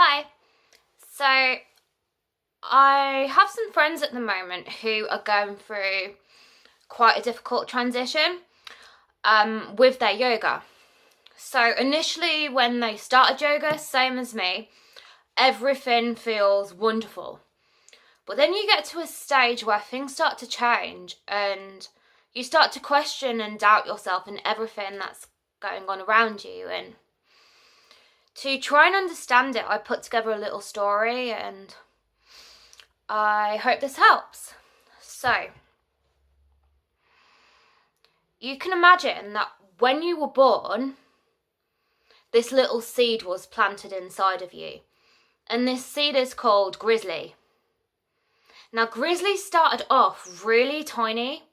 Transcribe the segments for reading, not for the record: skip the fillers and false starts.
Hi. So I have some friends at the moment who are going through quite a difficult transition with their yoga. So initially when they started yoga, same as me, everything feels wonderful. But then you get to a stage where things start to change and you start to question and doubt yourself and everything that's going on around you. And to try and understand it, I put together a little story and I hope this helps. So, you can imagine that when you were born, this little seed was planted inside of you. And this seed is called Grizzly. Now, Grizzly started off really tiny,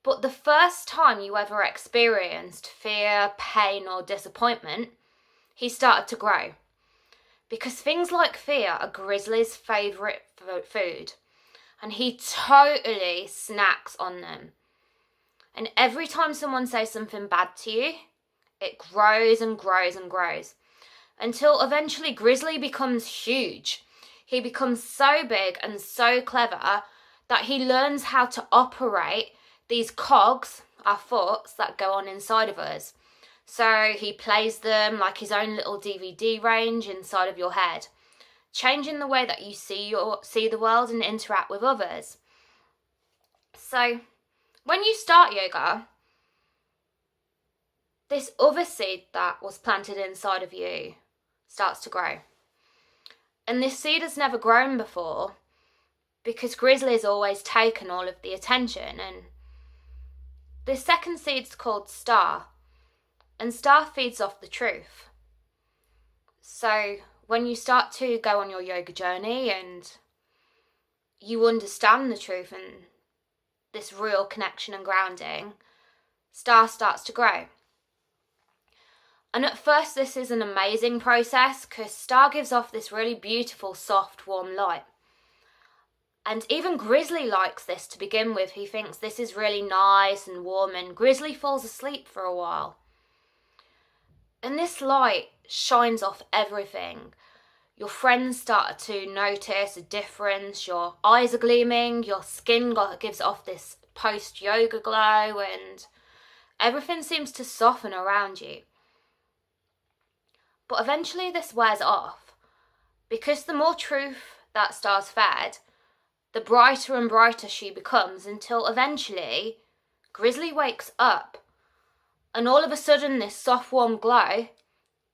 but the first time you ever experienced fear, pain, or disappointment, he started to grow. Because things like fear are Grizzly's favourite food, and he totally snacks on them. And every time someone says something bad to you, it grows and grows and grows, until eventually Grizzly becomes huge. He becomes so big and so clever that he learns how to operate these cogs, our thoughts that go on inside of us. So he plays them like his own little DVD range inside of your head, changing the way that you see the world and interact with others. So when you start yoga, this other seed that was planted inside of you starts to grow. And this seed has never grown before because Grizzly's always taken all of the attention. And this second seed's called Star. And Star feeds off the truth. So when you start to go on your yoga journey and you understand the truth and this real connection and grounding, Star starts to grow. And at first this is an amazing process because Star gives off this really beautiful, soft, warm light. And even Grizzly likes this to begin with. He thinks this is really nice and warm, and Grizzly falls asleep for a while. And this light shines off everything. Your friends start to notice a difference. Your eyes are gleaming. Your skin gives off this post-yoga glow. And everything seems to soften around you. But eventually this wears off. Because the more truth that Star's fed, the brighter and brighter she becomes, until eventually Grizzly wakes up. And all of a sudden this soft warm glow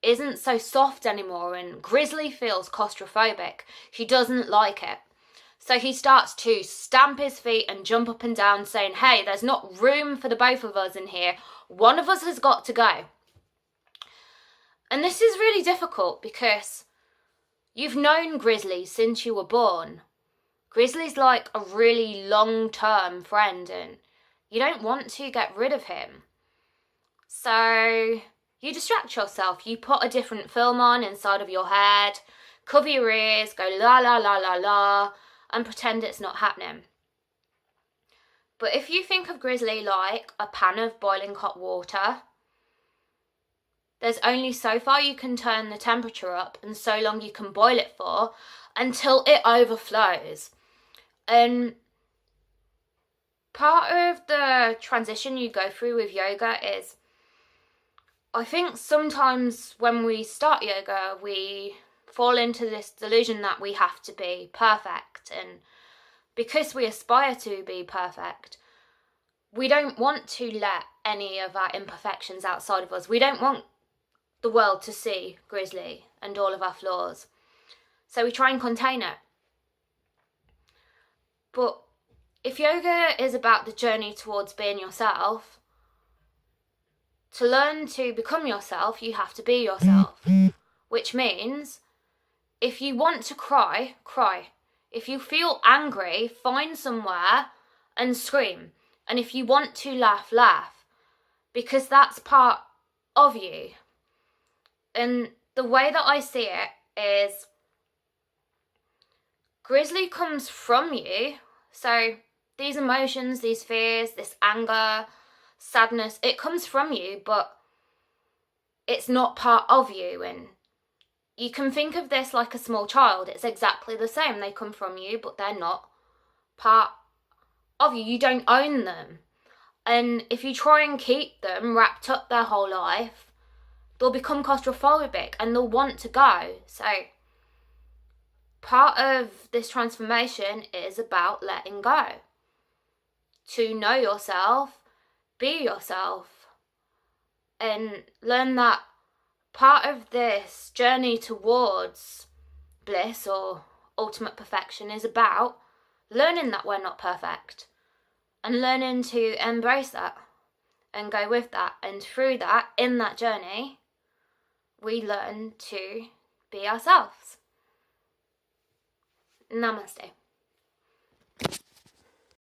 isn't so soft anymore, and Grizzly feels claustrophobic. He doesn't like it. So he starts to stamp his feet and jump up and down saying, hey, there's not room for the both of us in here. One of us has got to go. And this is really difficult because you've known Grizzly since you were born. Grizzly's like a really long-term friend and you don't want to get rid of him. So you distract yourself. You put a different film on inside of your head, cover your ears, go la la la la la, and pretend it's not happening. But if you think of Grizzly like a pan of boiling hot water, there's only so far you can turn the temperature up and so long you can boil it for until it overflows. And part of the transition you go through with yoga is, I think sometimes when we start yoga, we fall into this delusion that we have to be perfect. And because we aspire to be perfect, we don't want to let any of our imperfections outside of us. We don't want the world to see Grizzly and all of our flaws. So we try and contain it. But if yoga is about the journey towards being yourself, to learn to become yourself, you have to be yourself. Which means, if you want to cry, cry. If you feel angry, find somewhere and scream. And if you want to laugh, laugh. Because that's part of you. And the way that I see it is, Grizzly comes from you. So these emotions, these fears, this anger, sadness, it comes from you, but it's not part of you. And you can think of this like a small child. It's exactly the same. They come from you, but they're not part of you. You don't own them. And if you try and keep them wrapped up their whole life, they'll become claustrophobic and they'll want to go. So part of this transformation is about letting go. To know yourself, be yourself, and learn that part of this journey towards bliss or ultimate perfection is about learning that we're not perfect and learning to embrace that and go with that. And through that, in that journey, we learn to be ourselves. Namaste.